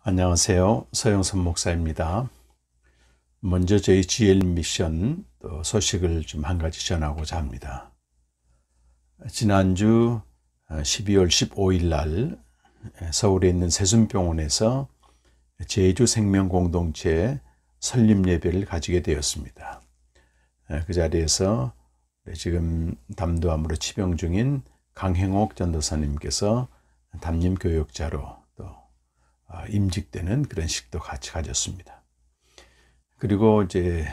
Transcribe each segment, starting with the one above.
안녕하세요. 서영선 목사입니다. 먼저 저희 GL 미션 소식을 좀 한 가지 전하고자 합니다. 지난주 12월 15일 날 서울에 있는 세순병원에서 제주 생명공동체 설립 예배를 가지게 되었습니다. 그 자리에서 지금 담도암으로 치병 중인 강행옥 전도사님께서 담임 교역자로 임직되는 그런 식도 같이 가졌습니다. 그리고 이제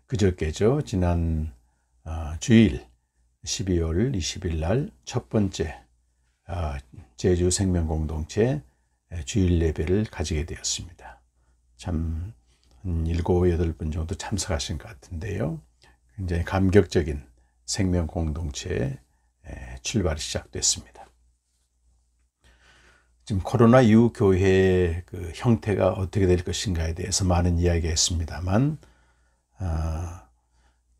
그저께죠. 지난 주일 12월 20일 날 첫 번째 제주 생명공동체 주일 예배를 가지게 되었습니다. 참 7, 8분 정도 참석하신 것 같은데요. 굉장히 감격적인 생명공동체의 출발이 시작됐습니다. 지금 코로나 이후 교회의 그 형태가 어떻게 될 것인가에 대해서 많은 이야기가 있습니다만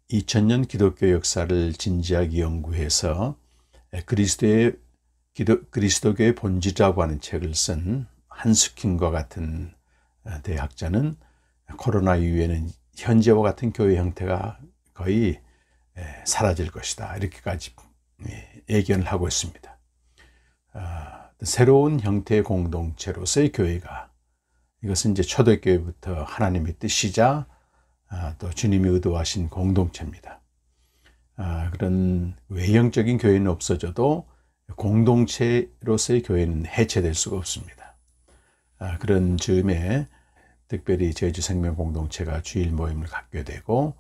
2000년 기독교 역사를 진지하게 연구해서 그리스도교의 본질이라고 하는 책을 쓴 한스킹과 같은 대학자는 코로나 이후에는 현재와 같은 교회 형태가 거의 사라질 것이다, 이렇게까지 예견을 하고 있습니다. 새로운 형태의 공동체로서의 교회가, 이것은 이제 초대교회부터 하나님의 뜻이자 또 주님이 의도하신 공동체입니다. 그런 외형적인 교회는 없어져도 공동체로서의 교회는 해체될 수가 없습니다. 그런 즈음에 특별히 제주 생명공동체가 주일 모임을 갖게 되고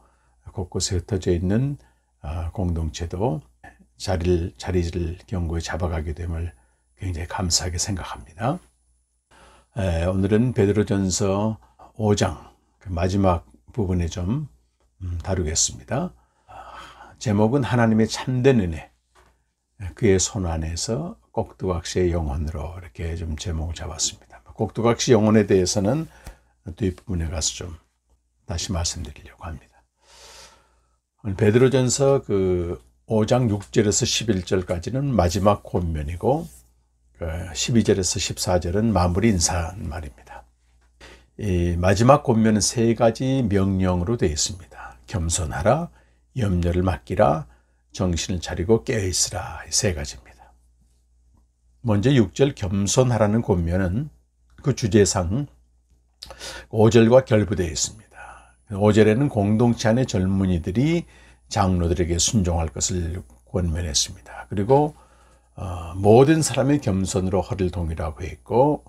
곳곳에 흩어져 있는 공동체도 자리를 견고히 잡아가게 됨을 굉장히 감사하게 생각합니다. 오늘은 베드로전서 5장 마지막 부분에 좀 다루겠습니다. 제목은 하나님의 참된 은혜, 그의 손 안에서 꼭두각시의 영혼으로, 이렇게 좀 제목을 잡았습니다. 꼭두각시 영혼에 대해서는 뒷부분에 가서 좀 다시 말씀드리려고 합니다. 베드로전서 5장 6절에서 11절까지는 마지막 권면이고 12절에서 14절은 마무리 인사한 말입니다. 이 마지막 권면은 3가지 명령으로 되어 있습니다. 겸손하라, 염려를 맡기라, 정신을 차리고 깨어있으라, 3가지입니다. 먼저 6절 겸손하라는 권면은 그 주제상 5절과 결부되어 있습니다. 5절에는 공동체 안의 젊은이들이 장로들에게 순종할 것을 권면했습니다. 그리고 모든 사람의 겸손으로 허를 동이라고 했고,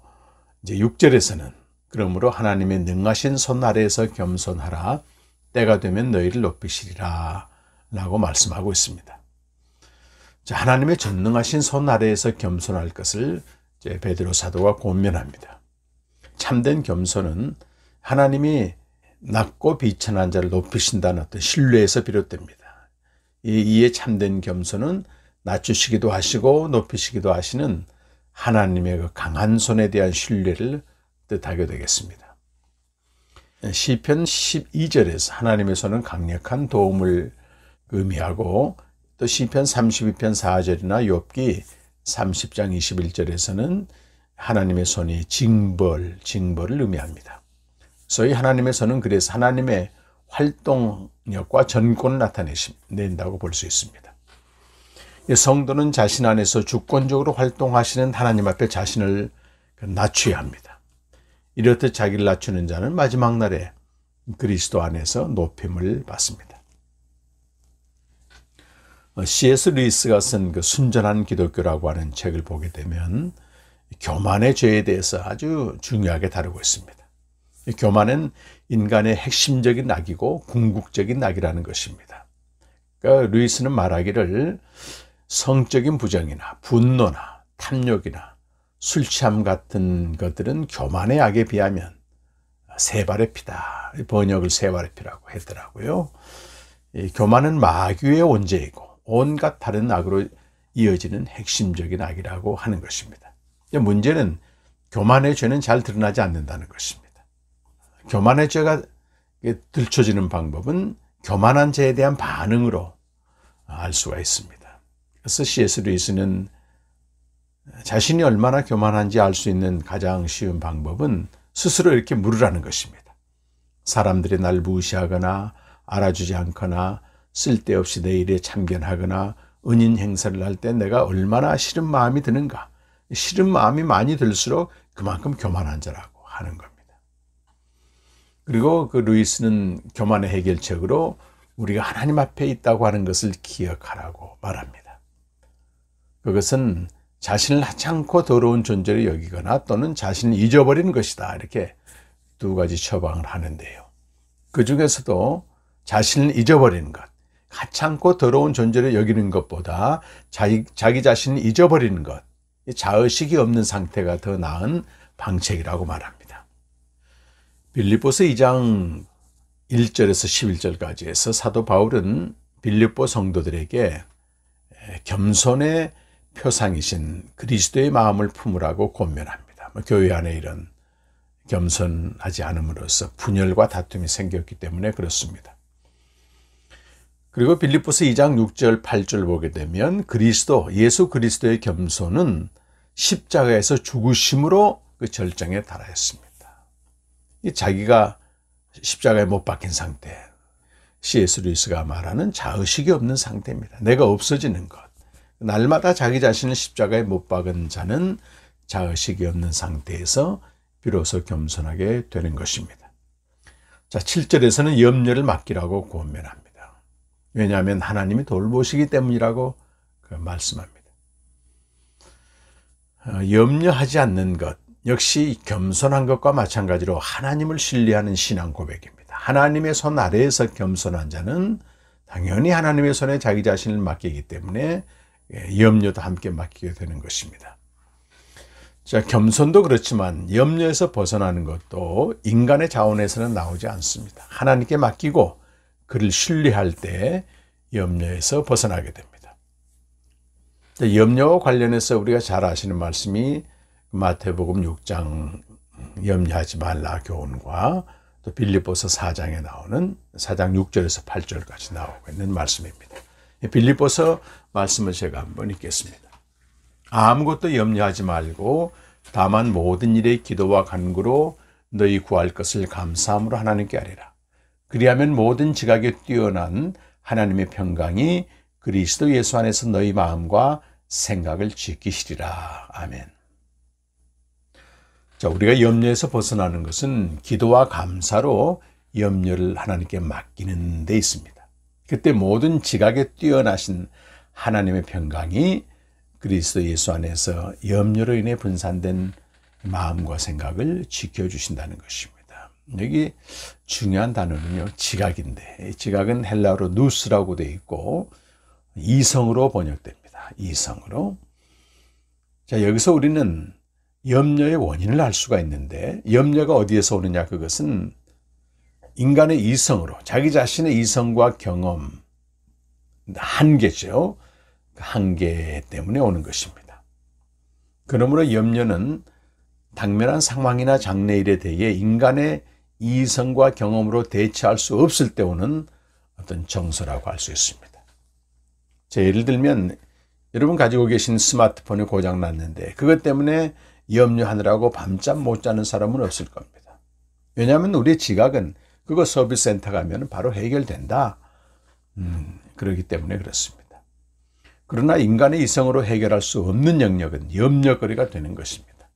이제 6절에서는 그러므로 하나님의 능하신 손 아래에서 겸손하라, 때가 되면 너희를 높이시리라 라고 말씀하고 있습니다. 자, 하나님의 전능하신 손 아래에서 겸손할 것을 이제 베드로 사도가 권면합니다. 참된 겸손은 하나님이 낮고 비천한 자를 높이신다는 어떤 신뢰에서 비롯됩니다. 이에 참된 겸손은 낮추시기도 하시고 높이시기도 하시는 하나님의 그 강한 손에 대한 신뢰를 뜻하게 되겠습니다. 시편 12절에서 하나님의 손은 강력한 도움을 의미하고, 또 시편 32편 4절이나 욥기 30장 21절에서는 하나님의 손이 징벌을 의미합니다. 소위 하나님의 손은 그래서 하나님의 활동력과 전권을 나타낸다고 볼 수 있습니다. 성도는 자신 안에서 주권적으로 활동하시는 하나님 앞에 자신을 낮춰야 합니다. 이렇듯 자기를 낮추는 자는 마지막 날에 그리스도 안에서 높임을 받습니다. C.S. 루이스가 쓴 그 순전한 기독교라고 하는 책을 보게 되면 교만의 죄에 대해서 아주 중요하게 다루고 있습니다. 교만은 인간의 핵심적인 악이고 궁극적인 악이라는 것입니다. 그러니까 루이스는 말하기를 성적인 부정이나 분노나 탐욕이나 술 취함 같은 것들은 교만의 악에 비하면 세발의 피다. 번역을 세발의 피라고 했더라고요. 이 교만은 마귀의 원죄이고 온갖 다른 악으로 이어지는 핵심적인 악이라고 하는 것입니다. 문제는 교만의 죄는 잘 드러나지 않는다는 것입니다. 교만의 죄가 들춰지는 방법은 교만한 죄에 대한 반응으로 알 수가 있습니다. 그래서 C.S. 루이스는 자신이 얼마나 교만한지 알 수 있는 가장 쉬운 방법은 스스로 이렇게 물으라는 것입니다. 사람들이 날 무시하거나 알아주지 않거나 쓸데없이 내 일에 참견하거나 은인 행세를 할 때 내가 얼마나 싫은 마음이 드는가. 싫은 마음이 많이 들수록 그만큼 교만한 자라고 하는 겁니다. 그리고 그 루이스는 교만의 해결책으로 우리가 하나님 앞에 있다고 하는 것을 기억하라고 말합니다. 그것은 자신을 하찮고 더러운 존재로 여기거나 또는 자신을 잊어버리는 것이다. 이렇게 두 가지 처방을 하는데요. 그 중에서도 자신을 잊어버리는 것, 하찮고 더러운 존재로 여기는 것보다 자기 자신을 잊어버리는 것, 자의식이 없는 상태가 더 나은 방책이라고 말합니다. 빌립보서 2장 1절에서 11절까지 해서 사도 바울은 빌립보 성도들에게 겸손의 표상이신 그리스도의 마음을 품으라고 권면합니다. 교회 안에 이런 겸손하지 않음으로써 분열과 다툼이 생겼기 때문에 그렇습니다. 그리고 빌립보서 2장 6절 8절 보게 되면 예수 그리스도의 겸손은 십자가에서 죽으심으로 그 절정에 달하였습니다. 자기가 십자가에 못 박힌 상태, C.S. 루이스가 말하는 자의식이 없는 상태입니다. 내가 없어지는 것. 날마다 자기 자신을 십자가에 못 박은 자는 자의식이 없는 상태에서 비로소 겸손하게 되는 것입니다. 자, 7절에서는 염려를 맡기라고 권면합니다. 왜냐하면 하나님이 돌보시기 때문이라고 말씀합니다. 염려하지 않는 것 역시 겸손한 것과 마찬가지로 하나님을 신뢰하는 신앙 고백입니다. 하나님의 손 아래에서 겸손한 자는 당연히 하나님의 손에 자기 자신을 맡기기 때문에 염려도 함께 맡기게 되는 것입니다. 자, 겸손도 그렇지만 염려에서 벗어나는 것도 인간의 자원에서는 나오지 않습니다. 하나님께 맡기고 그를 신뢰할 때 염려에서 벗어나게 됩니다. 염려와 관련해서 우리가 잘 아시는 말씀이 마태복음 6장 염려하지 말라 교훈과 또 빌립보서 4장에 나오는 4장 6절에서 8절까지 나오고 있는 말씀입니다. 빌립보서 말씀을 제가 한번 읽겠습니다. 아무것도 염려하지 말고 다만 모든 일에 기도와 간구로 너희 구할 것을 감사함으로 하나님께 아뢰라. 그리하면 모든 지각에 뛰어난 하나님의 평강이 그리스도 예수 안에서 너희 마음과 생각을 지키시리라. 아멘. 자, 우리가 염려에서 벗어나는 것은 기도와 감사로 염려를 하나님께 맡기는 데 있습니다. 그때 모든 지각에 뛰어나신 하나님의 평강이 그리스도 예수 안에서 염려로 인해 분산된 마음과 생각을 지켜주신다는 것입니다. 여기 중요한 단어는요, 지각인데, 지각은 헬라어로 누스라고 되어 있고 이성으로 번역됩니다. 이성으로. 자, 여기서 우리는 염려의 원인을 알 수가 있는데, 염려가 어디에서 오느냐, 그것은 인간의 이성으로, 자기 자신의 이성과 경험, 한계죠. 그 한계 때문에 오는 것입니다. 그러므로 염려는 당면한 상황이나 장래일에 대해 인간의 이성과 경험으로 대처할 수 없을 때 오는 어떤 정서라고 할 수 있습니다. 자, 예를 들면 여러분 가지고 계신 스마트폰이 고장났는데 그것 때문에 염려하느라고 밤잠 못 자는 사람은 없을 겁니다. 왜냐하면 우리의 지각은 그거 서비스 센터 가면 바로 해결된다. 그렇기 때문에 그렇습니다. 그러나 인간의 이성으로 해결할 수 없는 영역은 염려거리가 되는 것입니다.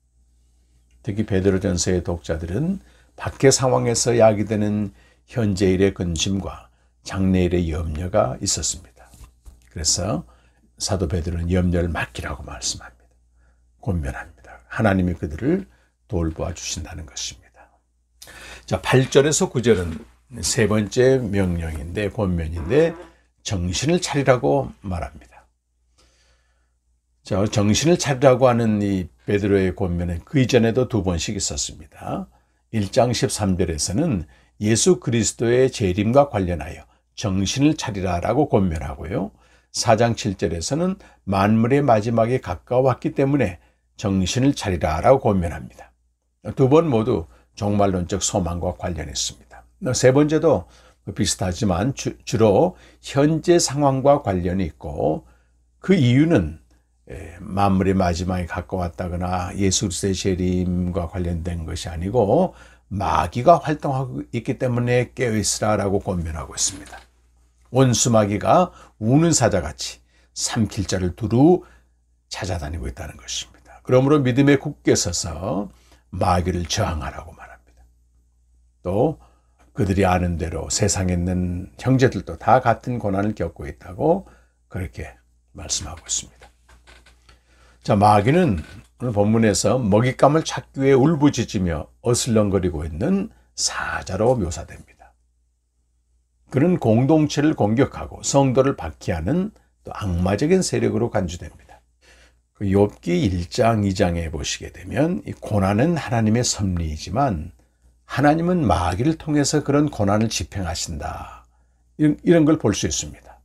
특히 베드로전서의 독자들은 밖의 상황에서 야기되는 현재일의 근심과 장래일의 염려가 있었습니다. 그래서 사도 베드로는 염려를 맡기라고 말씀합니다. 권면합니다. 하나님이 그들을 돌보아 주신다는 것입니다. 자, 8절에서 9절은 세 번째 명령인데, 권면인데 정신을 차리라고 말합니다. 자, 정신을 차리라고 하는 이 베드로의 권면은 그 이전에도 두 번씩 있었습니다. 1장 13절에서는 예수 그리스도의 재림과 관련하여 정신을 차리라라고 권면하고요. 4장 7절에서는 만물의 마지막에 가까웠기 때문에 정신을 차리라라고 권면합니다. 두 번 모두 종말론적 소망과 관련했습니다. 세 번째도 비슷하지만 주로 현재 상황과 관련이 있고, 그 이유는 만물의 마지막에 가까웠다거나 예수 그리스도의 재림과 관련된 것이 아니고 마귀가 활동하고 있기 때문에 깨어있으라라고 권면하고 있습니다. 원수 마귀가 우는 사자같이 삼킬 자를 두루 찾아다니고 있다는 것입니다. 그러므로 믿음에 굳게 서서 마귀를 저항하라고 말합니다. 또 그들이 아는 대로 세상에 있는 형제들도 다 같은 고난을 겪고 있다고 그렇게 말씀하고 있습니다. 자, 마귀는 오늘 본문에서 먹잇감을 찾기 위해 울부짖으며 어슬렁거리고 있는 사자로 묘사됩니다. 그는 공동체를 공격하고 성도를 박해하는 또 악마적인 세력으로 간주됩니다. 그 욥기 1장, 2장에 보시게 되면 이 고난은 하나님의 섭리이지만 하나님은 마귀를 통해서 그런 고난을 집행하신다. 이런 걸 볼 수 있습니다.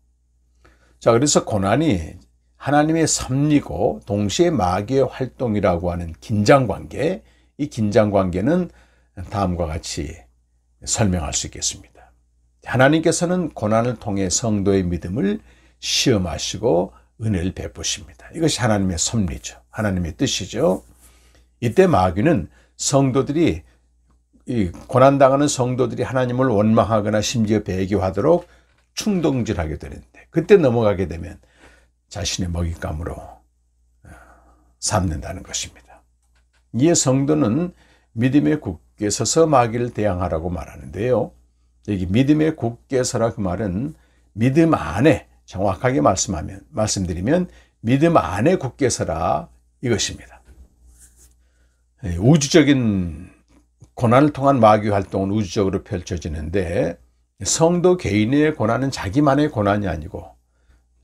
자, 그래서 고난이 하나님의 섭리고 동시에 마귀의 활동이라고 하는 긴장관계, 이 긴장관계는 다음과 같이 설명할 수 있겠습니다. 하나님께서는 고난을 통해 성도의 믿음을 시험하시고 은혜를 베푸십니다. 이것이 하나님의 섭리죠. 하나님의 뜻이죠. 이때 마귀는 성도들이 이 고난당하는 성도들이 하나님을 원망하거나 심지어 배교하도록 충동질하게 되는데 그때 넘어가게 되면 자신의 먹잇감으로 삼는다는 것입니다. 이에 성도는 믿음에 굳게 서서 마귀를 대항하라고 말하는데요. 여기 믿음에 굳게 서라 그 말은 믿음 안에 정확하게 말씀드리면 믿음 안에 굳게 서라 이것입니다. 우주적인 고난을 통한 마귀 활동은 우주적으로 펼쳐지는데 성도 개인의 고난은 자기만의 고난이 아니고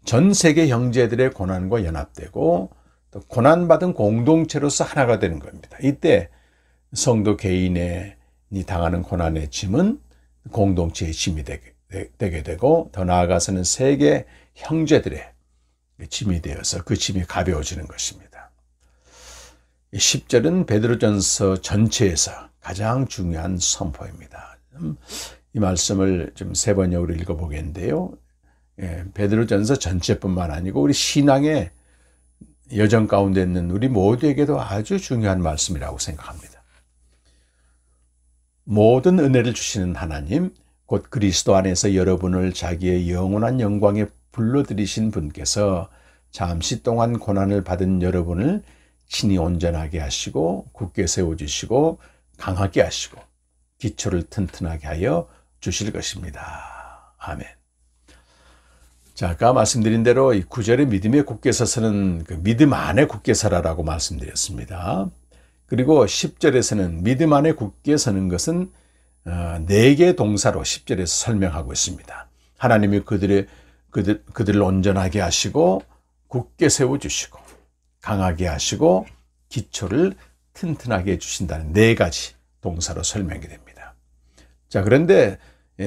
전 세계 형제들의 고난과 연합되고 또 고난받은 공동체로서 하나가 되는 겁니다. 이때 성도 개인이 당하는 고난의 짐은 공동체의 짐이 되게 되고 더 나아가서는 세계 형제들의 짐이 되어서 그 짐이 가벼워지는 것입니다. 10절은 베드로전서 전체에서 가장 중요한 선포입니다. 이 말씀을 좀 세 번역으로 읽어보겠는데요. 베드로전서 전체뿐만 아니고 우리 신앙의 여정 가운데 있는 우리 모두에게도 아주 중요한 말씀이라고 생각합니다. 모든 은혜를 주시는 하나님, 곧 그리스도 안에서 여러분을 자기의 영원한 영광에 불러들이신 분께서 잠시 동안 고난을 받은 여러분을 친히 온전하게 하시고 굳게 세워주시고 강하게 하시고 기초를 튼튼하게 하여 주실 것입니다. 아멘. 자, 아까 말씀드린 대로 이 9절에 믿음에 굳게 서서는 그 믿음 안에 굳게 서라라고 말씀드렸습니다. 그리고 10절에서는 믿음 안에 굳게 서는 것은 4개의 동사로 10절에서 설명하고 있습니다. 하나님이 그들을 온전하게 하시고 굳게 세워주시고 강하게 하시고 기초를 튼튼하게 해주신다는 4가지 동사로 설명이 됩니다. 자, 그런데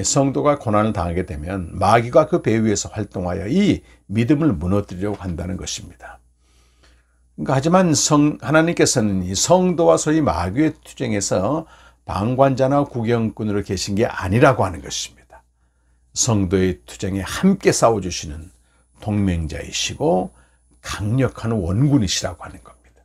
성도가 고난을 당하게 되면 마귀가 그 배 위에서 활동하여 이 믿음을 무너뜨리려고 한다는 것입니다. 그러니까 하지만 하나님께서는 이 성도와 소위 마귀의 투쟁에서 방관자나 구경꾼으로 계신 게 아니라고 하는 것입니다. 성도의 투쟁에 함께 싸워주시는 동맹자이시고 강력한 원군이시라고 하는 겁니다.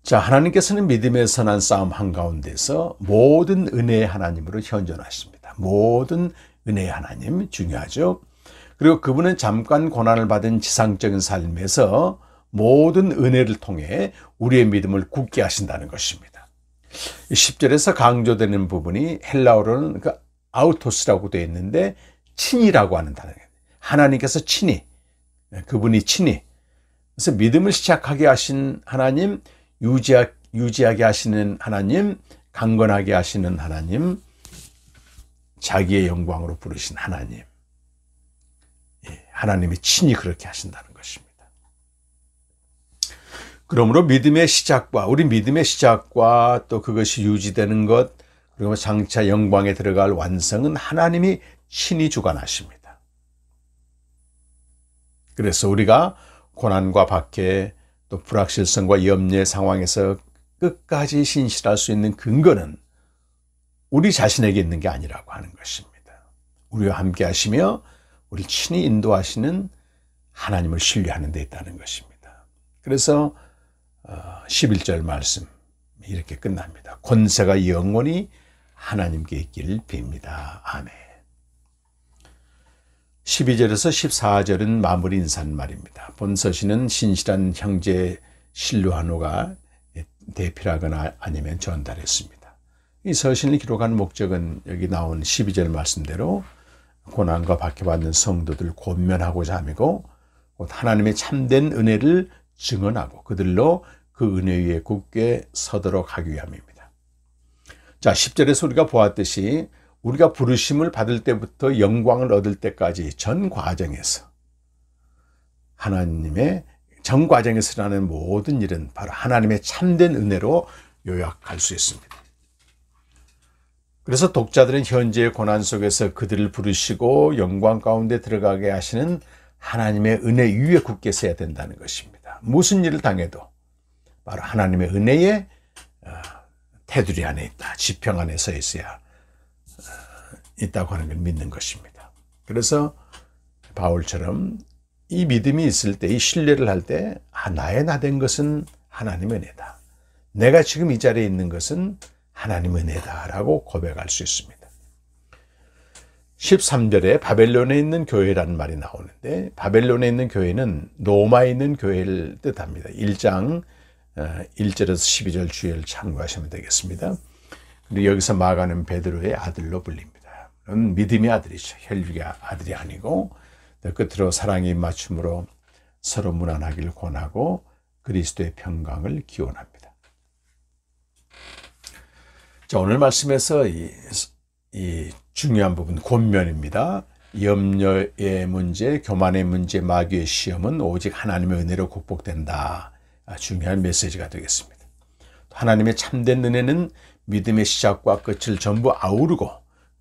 자, 하나님께서는 믿음의 선한 싸움 한가운데서 모든 은혜의 하나님으로 현존하십니다. 모든 은혜의 하나님 중요하죠. 그리고 그분은 잠깐 고난을 받은 지상적인 삶에서 모든 은혜를 통해 우리의 믿음을 굳게 하신다는 것입니다. 10절에서 강조되는 부분이 헬라어로는 그 아우토스라고 되어 있는데 친이라고 하는 단어예요. 하나님께서 친히, 그분이 친히. 그래서 믿음을 시작하게 하신 하나님, 유지하게 하시는 하나님, 강건하게 하시는 하나님, 자기의 영광으로 부르신 하나님. 하나님이 친히 그렇게 하신다는 것입니다. 그러므로 믿음의 시작과 우리 믿음의 시작과 또 그것이 유지되는 것 그리고 장차 영광에 들어갈 완성은 하나님이 친히 주관하십니다. 그래서 우리가 고난과 박해 또 불확실성과 염려의 상황에서 끝까지 신실할 수 있는 근거는 우리 자신에게 있는 게 아니라고 하는 것입니다. 우리와 함께 하시며 우리 친히 인도하시는 하나님을 신뢰하는 데 있다는 것입니다. 그래서 11절 말씀 이렇게 끝납니다. 권세가 영원히 하나님께 있기를 빕니다. 아멘. 12절에서 14절은 마무리 인사말입니다. 본 서신은 신실한 형제 실루아노가 대필하거나 아니면 전달했습니다. 이 서신을 기록한 목적은 여기 나온 12절 말씀대로 고난과 박해받는 성도들 권면하고자 함이고, 하나님의 참된 은혜를 증언하고 그들로 그 은혜 위에 굳게 서도록 하기 위함입니다. 자, 10절에서 우리가 보았듯이 우리가 부르심을 받을 때부터 영광을 얻을 때까지 전 과정에서 하나님의 전 과정에서 일어나는 모든 일은 바로 하나님의 참된 은혜로 요약할 수 있습니다. 그래서 독자들은 현재의 고난 속에서 그들을 부르시고 영광 가운데 들어가게 하시는 하나님의 은혜 위에 굳게 서야 된다는 것입니다. 무슨 일을 당해도 바로 하나님의 은혜의 테두리 안에 있다, 지평 안에 서 있어야 있다고 하는 걸 믿는 것입니다. 그래서 바울처럼 이 믿음이 있을 때, 이 신뢰를 할 때, 나의 나 된 것은 하나님의 은혜다, 내가 지금 이 자리에 있는 것은 하나님의 은혜다라고 고백할 수 있습니다. 13절에 바벨론에 있는 교회라는 말이 나오는데, 바벨론에 있는 교회는 로마에 있는 교회를 뜻합니다. 1장 1절에서 12절 주의를 참고하시면 되겠습니다. 그리고 여기서 마가는 베드로의 아들로 불립니다. 믿음의 아들이죠. 혈육의 아들이 아니고, 끝으로 사랑의 맞춤으로 서로 무난하기를 권하고 그리스도의 평강을 기원합니다. 자, 오늘 말씀에서 이 중요한 부분, 권면입니다. 염려의 문제, 교만의 문제, 마귀의 시험은 오직 하나님의 은혜로 극복된다. 중요한 메시지가 되겠습니다. 하나님의 참된 은혜는 믿음의 시작과 끝을 전부 아우르고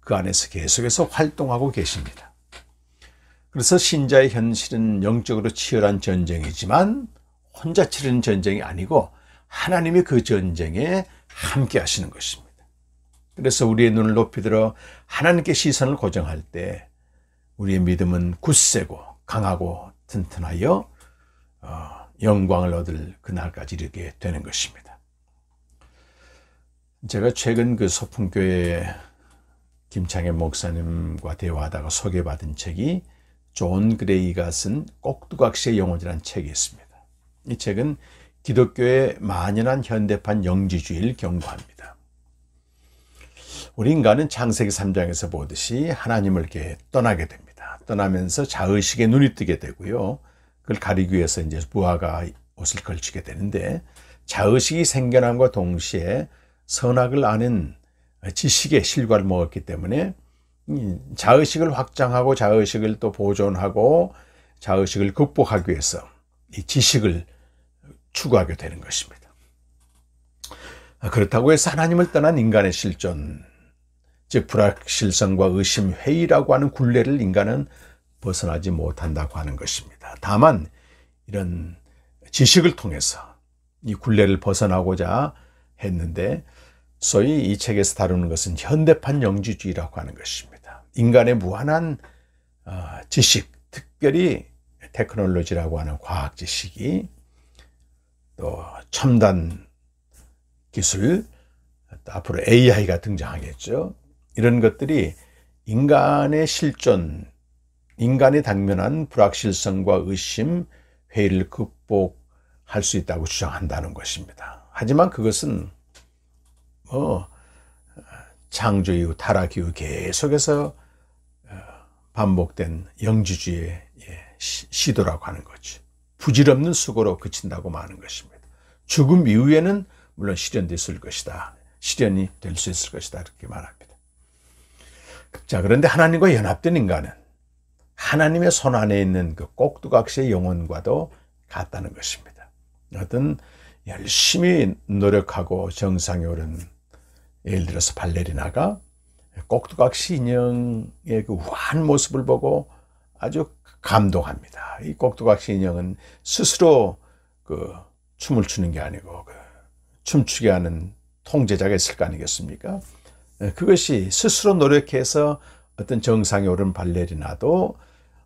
그 안에서 계속해서 활동하고 계십니다. 그래서 신자의 현실은 영적으로 치열한 전쟁이지만 혼자 치르는 전쟁이 아니고 하나님이 그 전쟁에 함께 하시는 것입니다. 그래서 우리의 눈을 높이 들어 하나님께 시선을 고정할 때 우리의 믿음은 굳세고 강하고 튼튼하여 영광을 얻을 그날까지 이르게 되는 것입니다. 제가 최근 그 소풍교회 김창현 목사님과 대화하다가 소개받은 책이 존 그레이가 쓴 꼭두각시의 영혼이라는 책이 있습니다. 이 책은 기독교의 만연한 현대판 영지주의를 경고합니다. 우리 인간은 창세기 3장에서 보듯이 하나님을 이렇게 떠나게 됩니다. 떠나면서 자의식에 눈이 뜨게 되고요. 그걸 가리기 위해서 이제 부하가 옷을 걸치게 되는데, 자의식이 생겨남과 동시에 선악을 아는 지식의 실과를 먹었기 때문에 자의식을 확장하고 자의식을 또 보존하고 자의식을 극복하기 위해서 이 지식을 추구하게 되는 것입니다. 그렇다고 해서 하나님을 떠난 인간의 실존, 즉 불확실성과 의심, 회의라고 하는 굴레를 인간은 벗어나지 못한다고 하는 것입니다. 다만 이런 지식을 통해서 이 굴레를 벗어나고자 했는데, 소위 이 책에서 다루는 것은 현대판 영지주의라고 하는 것입니다. 인간의 무한한 지식, 특별히 테크놀로지라고 하는 과학 지식이, 또 첨단 기술, 또 앞으로 AI가 등장하겠죠. 이런 것들이 인간의 실존, 인간이 당면한 불확실성과 의심, 회의를 극복할 수 있다고 주장한다는 것입니다. 하지만 그것은 창조 이후 타락 이후 계속해서 반복된 영지주의의 시도라고 하는 거죠. 부질없는 수고로 그친다고 말하는 것입니다. 죽음 이후에는 물론 실현됐을 것이다, 실현이 될 수 있을 것이다, 이렇게 말합니다. 자, 그런데 하나님과 연합된 인간은 하나님의 손 안에 있는 그 꼭두각시의 영혼과도 같다는 것입니다. 어떤 열심히 노력하고 정상에 오른, 예를 들어서 발레리나가 꼭두각시 인형의 그 우아한 모습을 보고 아주 감동합니다. 이 꼭두각시 인형은 스스로 그 춤을 추는 게 아니고 춤추게 하는 통제자가 있을 거 아니겠습니까? 그것이 스스로 노력해서 어떤 정상에 오른 발레리나도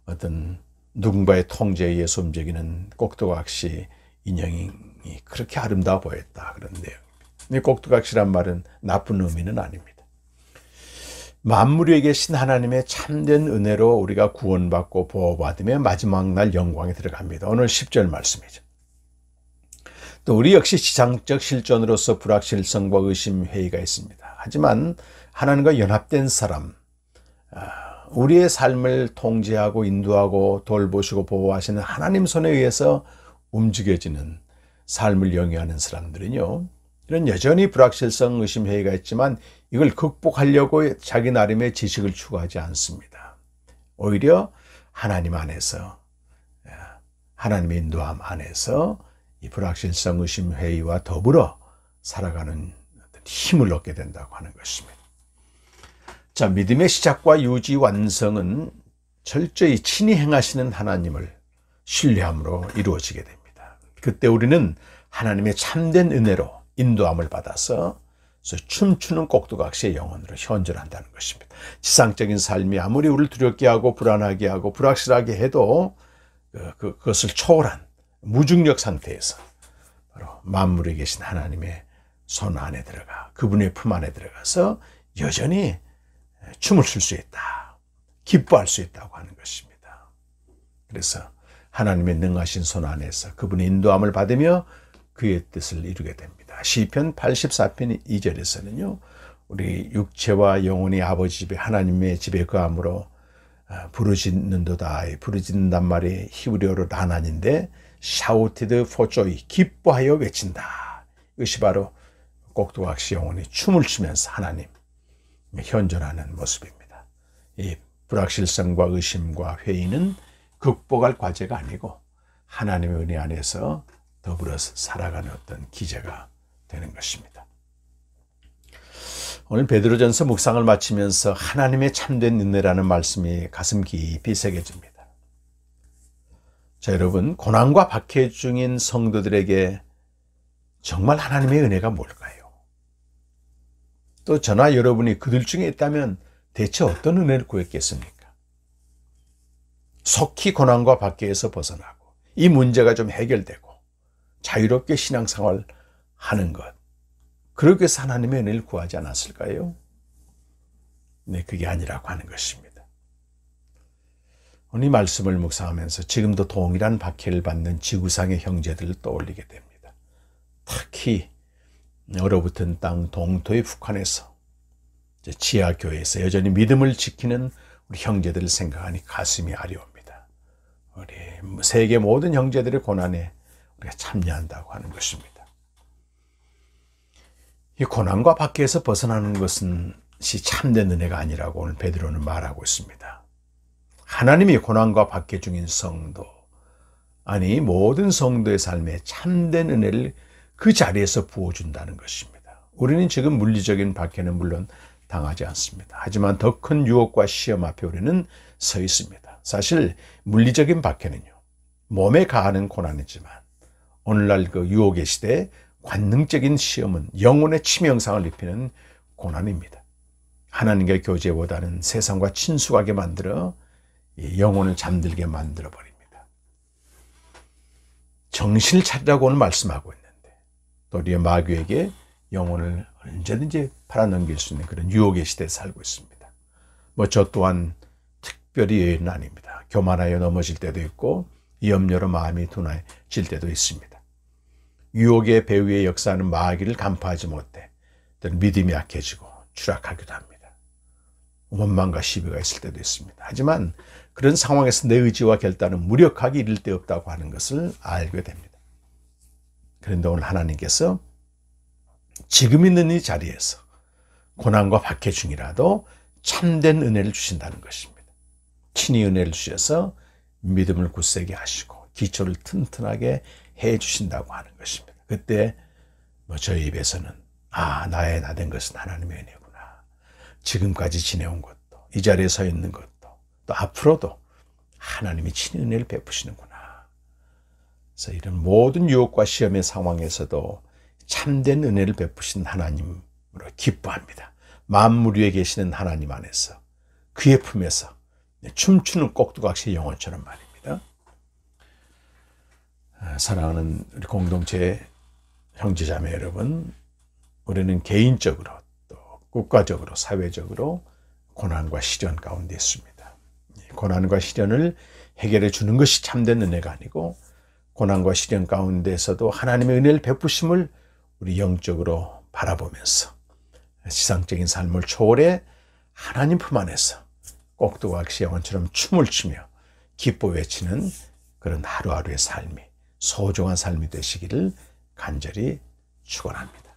어떤 누군가의 통제에 의해서 움직이는 꼭두각시 인형이 그렇게 아름다워 보였다. 그런 내용. 이 꼭두각시란 말은 나쁜 의미는 아닙니다. 만물 위에 계신 하나님의 참된 은혜로 우리가 구원받고 보호받으며 마지막 날 영광에 들어갑니다. 오늘 10절 말씀이죠. 또 우리 역시 지상적 실존으로서 불확실성과 의심 회의가 있습니다. 하지만 하나님과 연합된 사람, 우리의 삶을 통제하고 인도하고 돌보시고 보호하시는 하나님 손에 의해서 움직여지는 삶을 영위하는 사람들은요, 이런 여전히 불확실성, 의심, 회의가 있지만 이걸 극복하려고 자기 나름의 지식을 추구하지 않습니다. 오히려 하나님 안에서, 하나님의 인도함 안에서 이 불확실성, 의심, 회의와 더불어 살아가는 힘을 얻게 된다고 하는 것입니다. 자, 믿음의 시작과 유지, 완성은 철저히 친히 행하시는 하나님을 신뢰함으로 이루어지게 됩니다. 그때 우리는 하나님의 참된 은혜로 인도함을 받아서 춤추는 꼭두각시의 영혼으로 현존한다는 것입니다. 지상적인 삶이 아무리 우리를 두렵게 하고 불안하게 하고 불확실하게 해도 그것을 초월한 무중력 상태에서 바로 만물에 계신 하나님의 손 안에 들어가, 그분의 품 안에 들어가서 여전히 춤을 출 수 있다, 기뻐할 수 있다고 하는 것입니다. 그래서 하나님의 능하신 손 안에서 그분의 인도함을 받으며 그의 뜻을 이루게 됩니다. 시편 84편 2절에서는요, 우리 육체와 영혼이 아버지 집에, 하나님의 집에 거함으로 부르짖는도다. 부르짖는단 말이 히브리어로 라난인데 샤우티드 포조이, 기뻐하여 외친다. 이것이 바로 꼭두각시 영혼이 춤을 추면서 하나님 현존하는 모습입니다. 이 불확실성과 의심과 회의는 극복할 과제가 아니고 하나님의 은혜 안에서 더불어 살아가는 어떤 기제가 되는 것입니다. 오늘 베드로전서 묵상을 마치면서 하나님의 참된 은혜라는 말씀이 가슴 깊이 새겨집니다. 자, 여러분, 고난과 박해 중인 성도들에게 정말 하나님의 은혜가 뭘까요? 또 저나 여러분이 그들 중에 있다면 대체 어떤 은혜를 구했겠습니까? 속히 고난과 박해에서 벗어나고 이 문제가 좀 해결되고 자유롭게 신앙생활 하는 것, 그러기 위해서 하나님의 은혜를 구하지 않았을까요? 네, 그게 아니라고 하는 것입니다. 오늘 이 말씀을 묵상하면서 지금도 동일한 박해를 받는 지구상의 형제들을 떠올리게 됩니다. 특히 얼어붙은 땅 동토의 북한에서, 지하교회에서 여전히 믿음을 지키는 우리 형제들을 생각하니 가슴이 아려옵니다. 우리 세계 모든 형제들의 고난에 우리가 참여한다고 하는 것입니다. 이 고난과 박해에서 벗어나는 것은 참된 은혜가 아니라고 오늘 베드로는 말하고 있습니다. 하나님이 고난과 박해 중인 성도, 아니 모든 성도의 삶에 참된 은혜를 그 자리에서 부어준다는 것입니다. 우리는 지금 물리적인 박해는 물론 당하지 않습니다. 하지만 더 큰 유혹과 시험 앞에 우리는 서 있습니다. 사실 물리적인 박해는요, 몸에 가하는 고난이지만 오늘날 그 유혹의 시대에 관능적인 시험은 영혼의 치명상을 입히는 고난입니다. 하나님과의 교제보다는 세상과 친숙하게 만들어 영혼을 잠들게 만들어 버립니다. 정신을 차리라고 오늘 말씀하고 있는데 또 우리의 마귀에게 영혼을 언제든지 팔아넘길 수 있는 그런 유혹의 시대에 살고 있습니다. 저 또한 특별히 예외는 아닙니다. 교만하여 넘어질 때도 있고 염려로 마음이 둔해질 때도 있습니다. 유혹의 배후에 역사하는 마귀를 간파하지 못해 믿음이 약해지고 추락하기도 합니다. 원망과 시비가 있을 때도 있습니다. 하지만 그런 상황에서 내 의지와 결단은 무력하게 이를 데 없다고 하는 것을 알게 됩니다. 그런데 오늘 하나님께서 지금 있는 이 자리에서 고난과 박해 중이라도 참된 은혜를 주신다는 것입니다. 친히 은혜를 주셔서 믿음을 굳세게 하시고 기초를 튼튼하게 해 주신다고 하는 것입니다. 그때 저희 입에서는 나의 나 된 것은 하나님의 은혜구나. 지금까지 지내온 것도, 이 자리에 서 있는 것도, 또 앞으로도 하나님이 친히 은혜를 베푸시는구나. 그래서 이런 모든 유혹과 시험의 상황에서도 참된 은혜를 베푸신 하나님으로 기뻐합니다. 만물 위에 계시는 하나님 안에서 그의 품에서 춤추는 꼭두각시 영혼처럼 말입니다. 사랑하는 우리 공동체 형제자매 여러분, 우리는 개인적으로 또 국가적으로 사회적으로 고난과 시련 가운데 있습니다. 고난과 시련을 해결해 주는 것이 참된 은혜가 아니고, 고난과 시련 가운데서도 하나님의 은혜를 베푸심을 우리 영적으로 바라보면서 지상적인 삶을 초월해 하나님 품 안에서 꼭두가 같이 영혼처럼 춤을 추며 기뻐 외치는 그런 하루하루의 삶이 소중한 삶이 되시기를 간절히 축원합니다.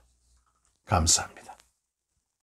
감사합니다.